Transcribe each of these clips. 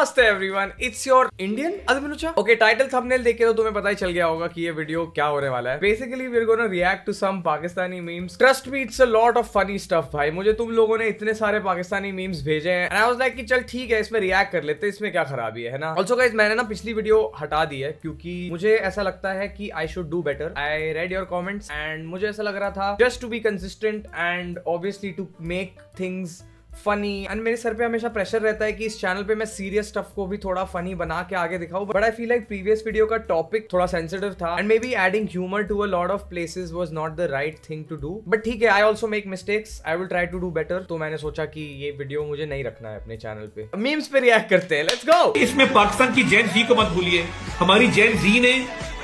नमस्ते everyone, it's your Indian अदमिनुचा। Okay, title thumbnail देख के तो तुम्हें पता ही चल गया होगा कि ये वीडियो क्या होने वाला है। Basically we are gonna react to some Pakistani memes. Trust me, it's a lot of funny stuff भाई। मुझे तुम लोगों ने इतने सारे पाकिस्तानी मीम्स भेजे हैं एंड आई वाज लाइक कि चल ठीक है, इसमें रिएक्ट कर लेते हैं, इसमें क्या खराबी है ना। ऑल्सो गाइस, मैंने ना पिछली वीडियो हटा दी है क्योंकि मुझे ऐसा लगता है कि I should do better. I read your comments and मुझे ऐसा लग रहा था just to be consistent and obviously to make things funny. And मेरे सर पे हमेशा प्रेशर रहता है कि इस चैनल पे मैं सीरियस स्टफ को भी थोड़ा फनी बना के आगे दिखाऊं, but I feel like previous video का टॉपिक थोड़ा सेंसिटिव था and maybe adding humour to a lot of places was not the right thing to do. But ठीक है, I also make mistakes, I will try to do better. तो मैंने सोचा कि ये वीडियो मुझे नहीं रखना है अपने चैनल पे। मीम्स पे रिएक्ट करते हैं, लेट्स गो। इसमें पाकिस्तान की जेन जी को मत भूलिए। हमारी जेन जी ने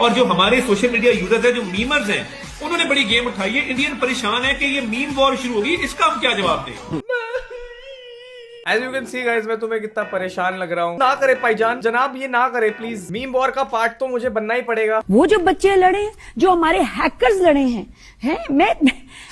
और जो हमारे सोशल मीडिया यूजर्स हैं, जो मीमर्स हैं, उन्होंने बड़ी गेम उठाई है। इंडियन परेशान है कि ये मीम वॉर शुरू होगी, इसका हम क्या जवाब दें। As you can see guys, मैं तुम्हें कितना परेशान लग रहा हूँ। ना करे भाईजान, जनाब ये ना करे प्लीज। मीम वॉर का पार्ट तो मुझे बनना ही पड़ेगा। वो जो बच्चे लड़े, जो हमारे हैकर्स लड़े हैं मैं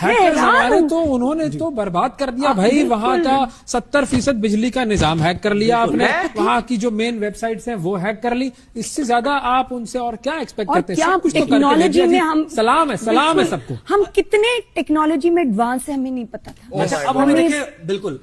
हमारे तो उन्होंने तो बर्बाद कर दिया भाई। वहाँ का 70% बिजली का निजाम हैक कर लिया आपने। वहाँ की जो मेन वेबसाइट्स हैं वो हैक कर ली। इससे ज्यादा आप उनसे और क्या एक्सपेक्ट करते हैं? क्या कुछ टेक्नोलॉजी में हम सलाम है सबको। हम कितने टेक्नोलॉजी में एडवांस है, हमें नहीं पता था। अच्छा, अब हमें देखिए बिल्कुल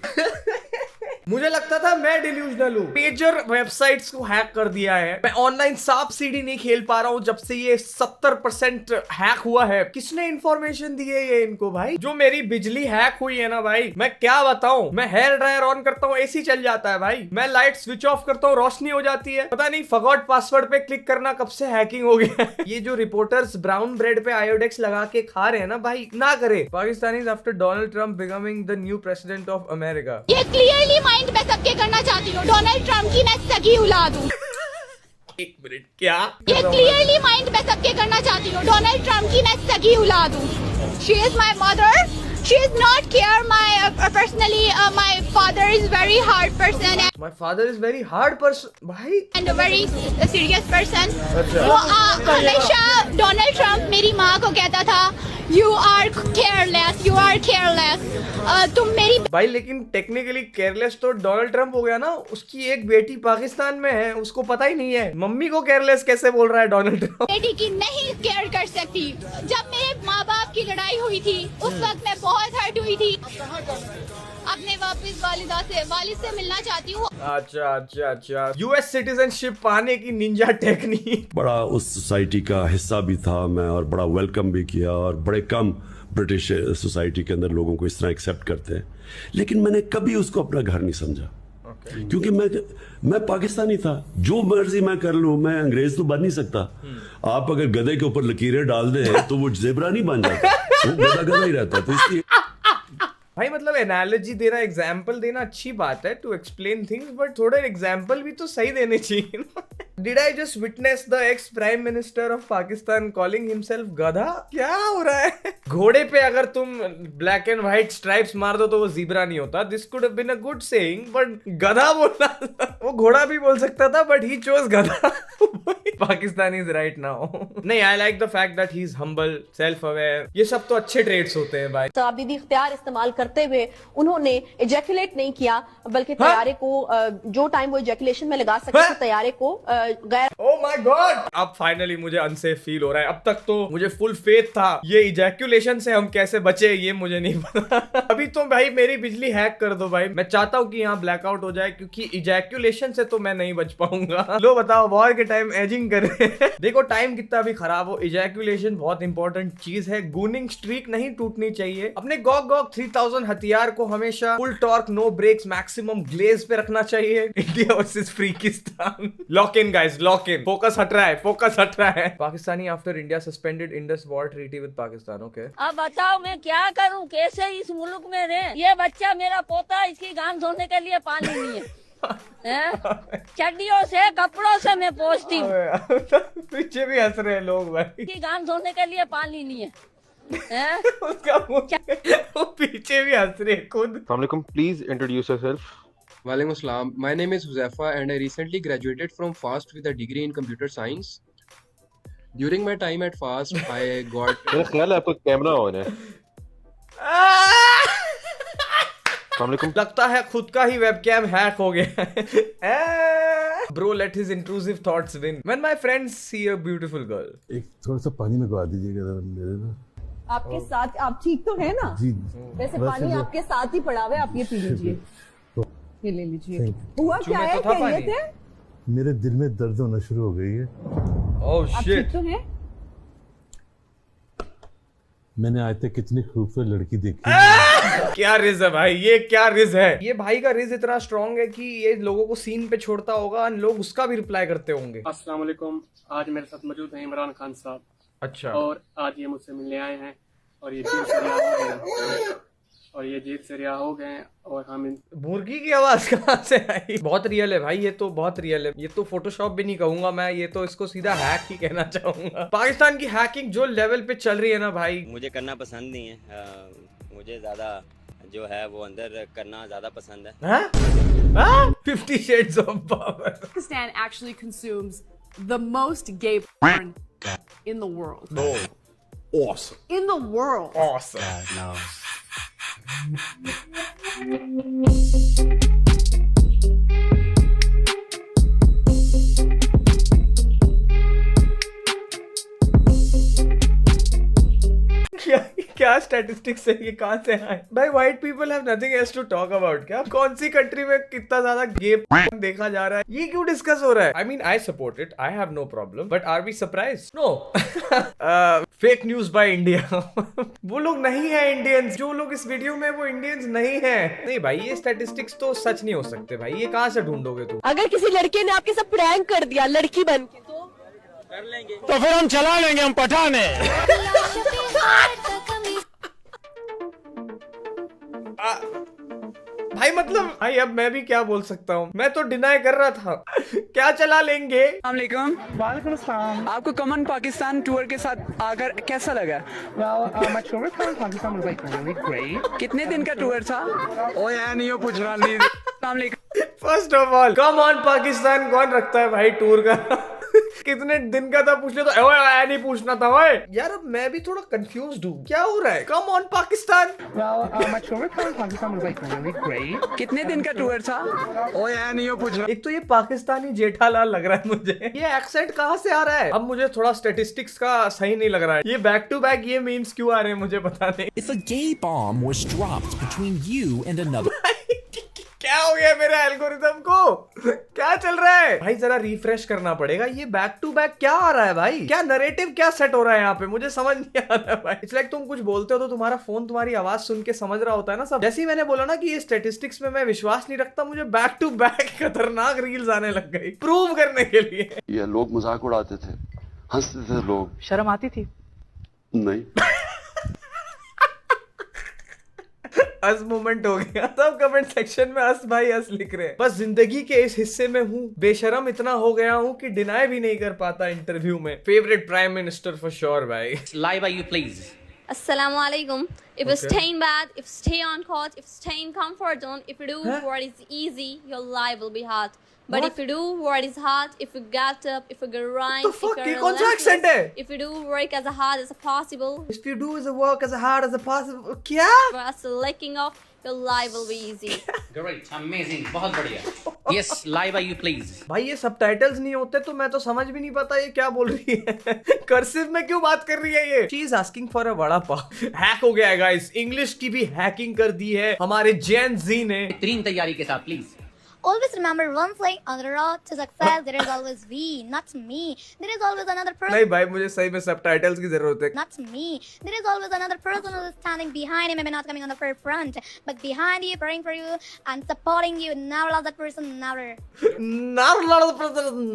मुझे लगता था मैं डिल्यूजनल हूँ। मेजर वेबसाइट्स को हैक कर दिया है। मैं ऑनलाइन सांप सीढ़ी नहीं खेल पा रहा हूँ जब से ये 70% हैक हुआ है। किसने इंफॉर्मेशन दी है ये इनको भाई? जो मेरी बिजली हैक हुई है ना भाई, मैं क्या बताऊं। मैं हेयर ड्रायर ऑन करता हूँ, एसी चल जाता है भाई। मैं लाइट स्विच ऑफ करता हूँ, रोशनी हो जाती है। पता नहीं फॉरगॉट पासवर्ड पे क्लिक करना कब से हैकिंग हो गया। ये जो रिपोर्टर्स ब्राउन ब्रेड पे आयोडेक्स लगा के खा रहे हैं ना भाई, ना करे। Pakistani after Donald Trump becoming the new president of America. ये क्लियरली माइंड मैं सबके करना चाहती हूँ, डोनाल्ड ट्रंप की मैं सगी औलाद हूँ। एक मिनट, क्या? ये क्लियरली माइंड मैं सबके करना चाहती हूँ, डोनाल्ड ट्रंप की मैं सगी औलाद हूँ। She is my mother, she is not care my personally. My father is very hard person. My father is very hard person भाई एंड वेरी सीरियस पर्सन। वो हमेशा डोनाल्ड ट्रंप मेरी माँ को कहता था, you are careless, you are careless. तुम मेरी भाई, लेकिन टेक्निकली केयरलेस तो डोनाल्ड ट्रंप हो गया ना। उसकी एक बेटी पाकिस्तान में है, उसको पता ही नहीं है। मम्मी को केयरलेस कैसे बोल रहा है डोनाल्ड ट्रंप? बेटी की नहीं केयर कर सकती। जब मेरे माँ बाप की लड़ाई हुई थी उस वक्त मैं बहुत हर्ट हुई थी। अपने वापस वालिद से मिलना चाहती हूँ। अच्छा यूएस सिटीजनशिप पाने की निंजा टेक्निक। बड़ा उस सोसाइटी का हिस्सा भी था मैं, और बड़ा वेलकम भी किया, और बड़े कम ब्रिटिश सोसाइटी के अंदर लोगों को इस तरह एक्सेप्ट करते हैं। लेकिन मैंने कभी उसको अपना घर नहीं समझा। क्योंकि मैं पाकिस्तानी था। जो मर्जी मैं कर लूं, मैं अंग्रेज तो बन नहीं सकता। आप अगर गधे के ऊपर लकीरें डाल दें तो वो जेबरा नहीं बन जाता, वो गधा ही रहता। तो इसलिए भाई मतलब एनालॉजी देना, एग्जाम्पल देना अच्छी बात है टू एक्सप्लेन थिंग्स, बट थोड़े एग्जाम्पल भी तो सही देने चाहिए ना। Did I just witness the ex-Prime Minister of Pakistan calling himself गधा? क्या हो रहा है? घोड़े पे अगर तुम ब्लैक एंड व्हाइट स्ट्राइप्स मार दो तो वो ज़ीब्रा नहीं होता। This could have been a good saying, but गधा बोलना, वो घोड़ा भी बोल सकता था, but he chose गधा। Pakistani is right now। नहीं, I like the fact that he's humble, self-aware। ये सब तो अच्छे ट्रेड्स होते हैं भाई। तो बीबी इख्तियार इस्तेमाल करते हुए उन्होंने इजैकुलेट नहीं किया, बल्कि तैयारे को जो टाइम वो इजैकुलेशन में लगा सकते थे, तैयारे को गैर। Oh my God! अब फाइनली मुझे अनसेफ फील हो रहा है। अब तक तो मुझे फुल फेथ था। ये इजैकुलेशन से हम कैसे बचे ये मुझे नहीं पता। अभी तो भाई मेरी बिजली हैक कर दो भाई। मैं चाहता हूँ कि यहाँ ब्लैकआउट हो जाए, क्योंकि इजैकुलेशन से तो मैं नहीं बच पाऊंगा। लो बताओ, वॉर के टाइम एजिंग कर रहे हैं। देखो टाइम कितना भी खराब हो, इजैकुलेशन बहुत इंपॉर्टेंट चीज है। गूनिंग स्ट्रीक नहीं टूटनी चाहिए। अपने गॉग 3000 हथियार को हमेशा full torque, no brakes, maximum glaze पे रखना चाहिए। India versus Freakistan. Lock in guys, lock in. Focus हट रहा है। Pakistani after India suspended Indus water treaty with Pakistan. Okay, अब बताओ मैं क्या करूं, कैसे इस मुल्क में रहे। ये बच्चा मेरा पोता, इसकी गान धोने के लिए पानी नहीं है। चड्डियों से कपड़ों से मैं पोंछती हूँ। पीछे भी हंस रहे हैं लोग भाई। इसकी गान धोने के लिए पानी नहीं है। उसका वो पीछे भी हंस रहे हैं खुद। Assalamualaikum, please introduce yourself. Walaikum Assalam. My name is Huzaifa and I recently graduated from FAST with a degree in computer science. During my time at FAST, I got... मेरा ख्याल है आपका कैमरा ऑन है। लगता है खुद का ही webcam hack हो गया है। bro let his intrusive thoughts win. When my friends see a beautiful girl. एक थोड़ा सा पानी में गवा दीजिएगा मेरे ना। आपके साथ आप ठीक तो है ना? जी वैसे पानी आपके साथ ही पड़ा हुआ है, आप ये पी लीजिए, ये ले लीजिए। हुआ क्या है, तो था कह रहे थे? मेरे दिल में दर्द होना शुरू हो गई है। Oh आप shit. ठीक तो है? मैंने आज तक कितनी खूबसूरत लड़की देखी। क्या रिज है भाई, ये क्या रिज है? ये भाई का रिज इतना स्ट्रांग है कि ये लोगों को सीन पे छोड़ता होगा और लोग उसका भी रिप्लाई करते होंगे। अस्सलाम वालेकुम। आज मेरे साथ मौजूद हैं इमरान खान साहब। अच्छा। और आज ये मुझसे मिलने आए हैं और ये जेल से रिहा हो गए और हम मुर्गी की आवाज कहाँ से आई? बहुत रियल है भाई, ये तो बहुत रियल है। ये तो फोटोशॉप भी नहीं कहूंगा मैं, ये तो इसको सीधा हैक ही कहना चाहूंगा। पाकिस्तान की हैकिंग जो लेवल पे चल रही है ना भाई, मुझे करना पसंद नहीं है। मुझे ज्यादा जो है वो अंदर करना ज्यादा पसंद है। 50 Shades of Power. Pakistan actually consumes the most gay porn in the world. No. Awesome. In the world. Awesome. no. क्या स्टैटिस्टिक्स है ये, कहाँ से आए भाई? White people have nothing else to talk about. क्या कौन सी कंट्री में कितना ज्यादा गे देखा जा रहा है, ये क्यों डिस्कस हो रहा है? I mean I support it, I have no problem, but are we surprised? No. Fake news by India. वो लोग नहीं है इंडियंस, जो लोग इस वीडियो में वो इंडियंस नहीं है। नहीं भाई, ये स्टैटिस्टिक्स तो सच नहीं हो सकते भाई, ये कहाँ से ढूंढोगे तुम? अगर किसी लड़के ने आपके साथ प्रैंक कर दिया लड़की बन के, तो कर लेंगे, तो फिर हम चला लेंगे, हम पठान है। भाई मतलब भाई अब मैं भी क्या बोल सकता हूँ, मैं तो डिनाई कर रहा था। क्या चला लेंगे? वालेकुम अस्सलाम। आपको कॉमन पाकिस्तान टूर के साथ आकर कैसा लगा? My tour from Pakistan was like really great. कितने दिन का टूर था? ओ यार नहीं हो पूछ रहा नहीं। First of all come on Pakistan कौन रखता है भाई टूर का? कितने दिन का था पूछ ले तो ओए नहीं पूछना था ओए। यार अब मैं भी थोड़ा कंफ्यूज्ड हूँ, क्या हो रहा है? Come on Pakistan. My tour from Pakistan was like really great. कितने दिन का टूर था? ओ यार नहीं हो पूछ रहा। एक तो ये पाकिस्तानी जेठालाल लग रहा है मुझे, ये एक्सेंट कहाँ से आ रहा है? अब मुझे थोड़ा स्टेटिस्टिक्स का सही नहीं लग रहा है। ये बैक टू बैक ये मीम्स क्यों आ रहे हैं मुझे पता नहीं। If a gay bomb was dropped between you and another क्या हो गया मेरे एल्गोरिथम को? क्या चल रहा है भाई? जरा रिफ्रेश करना पड़ेगा। ये बैक टू बैक क्या आ रहा है भाई? क्या नरेटिव क्या सेट हो रहा है यहाँ पे? मुझे समझ नहीं आ रहा है भाई। इट्स लाइक तुम कुछ बोलते हो तो तुम्हारा फोन तुम्हारी आवाज सुन के समझ रहा होता है ना सब। जैसे ही मैंने बोला ना कि ये स्टेटिस्टिक्स में मैं विश्वास नहीं रखता, मुझे बैक टू बैक खतरनाक रील्स आने लग गई प्रूव करने के लिए। ये लोग मजाक उड़ाते थे, हंसते थे लोग। शर्म आती थी? नहीं। अस मोमेंट हो गया। सब कमेंट सेक्शन में अस भाई अस लिख रहे हैं। बस जिंदगी के इस हिस्से में हूँ, बेशरम इतना हो गया हूँ कि डिनाई भी नहीं कर पाता इंटरव्यू में। Favourite prime minister for sure भाई। lie by you please. Assalamu alaikum. If you stay in bed, if you stay on couch, if you stay in comfort zone, if you do what is easy, your life will be hard. But if you do what is hard, if you get up, if you grind, What the fuck? if ये you're कौन सा accent है? relentless, if you do work as hard as possible, If you do the work as hard as possible, क्या? for us licking off, your life will be easy. Great, amazing, बहुत बढ़िया। Yes, lie by you please. भाई ये subtitles नहीं होते तो मैं तो समझ भी नहीं पाता ये क्या बोल रही है। कर्सिव में क्यों बात कर रही है ये? She is asking for a vada pav. Hack हो गया है गाइस, इंग्लिश की भी हैकिंग कर दी है हमारे जेन जी ने। बेहतरीन तैयारी के साथ please. Always remember one thing, on the road to success, there is always we, not me. There is always another person. नहीं भाई मुझे सही में सबटाइटल्स की जरूरत है। Not me. There is always another person who is standing behind you, maybe not coming on the front, but behind you, praying for you and supporting you. Never love that person,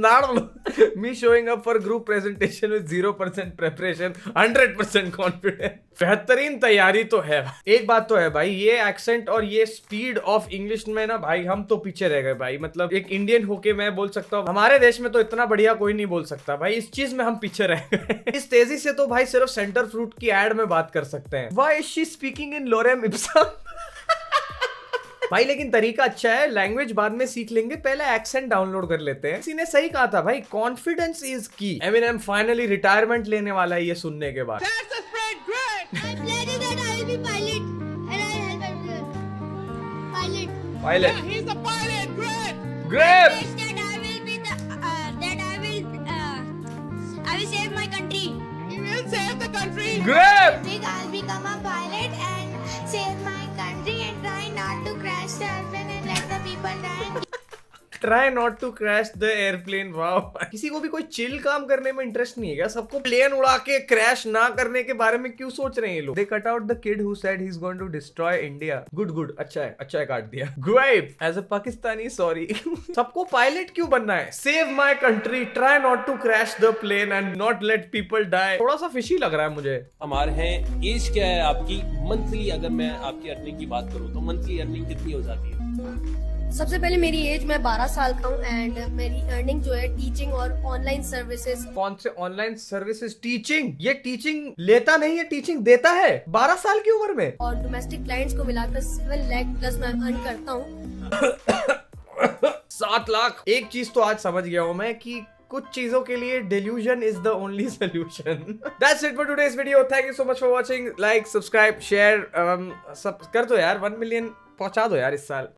never. Me showing up for group presentation with 0% preparation, 100% confidence. बेहतरीन तैयारी तो है। एक बात तो है भाई, ये एक्सेंट और ये स्पीड ऑफ इंग्लिश में ना भाई हम तो पीछे रह गए भाई। मतलब एक इंडियन होके मैं बोल सकता हूँ हमारे देश में तो इतना बढ़िया कोई नहीं बोल सकता भाई। इस चीज में हम पीछे रह गए। इस तेजी से तो भाई सिर्फ सेंटर फ्रूट की एड में बात कर सकते हैं। Why is she speaking in lorem ipsum? भाई लेकिन तरीका अच्छा है, लैंग्वेज बाद में सीख लेंगे, पहले एक्सेंट डाउनलोड कर लेते हैं। किसी ने सही कहा था भाई, कॉन्फिडेंस इज की। एमिनेम फाइनली रिटायरमेंट लेने वाला है ये सुनने के बाद। Pilot. He's a pilot, great. Great. I wish that I will be the try not to crash the airplane. Wow, किसी को भी कोई चिल काम करने में इंटरेस्ट नहीं है क्या? सबको प्लेन उड़ा के क्रैश ना करने के बारे में क्यों सोच रहे हैं ये लोग? They cut out the kid who said he is going to destroy India. Good, अच्छा है काट दिया। Great, as a Pakistani sorry. सबको पायलट क्यों बनना है? Save my country, try not to crash the plane and not let people die. थोड़ा सा फिशी लग रहा है मुझे। हमारे हैं, एज क्या है आपकी? मंथली अगर मैं आपकी अर्निंग की बात करूं तो मंथली अर्निंग कितनी हो जाती है? सबसे पहले मेरी एज, मैं 12 साल का हूँ एंड मेरी अर्निंग जो है टीचिंग और ऑनलाइन सर्विसेज। कौन से ऑनलाइन सर्विसेज? टीचिंग? ये टीचिंग लेता नहीं है, टीचिंग देता है 12 साल की उम्र में। और डोमेस्टिक क्लाइंट्स को मिलाकर 7 लाख प्लस मैं अर्न करता हूँ। 7 लाख। एक चीज तो आज समझ गया हूँ मैं कि कुछ चीजों के लिए delusion is the only solution. That's it for today's video. Thank you so much for watching. Like, subscribe, share, सब कर दो यार। 1 मिलियन पहुंचा दो यार इस साल।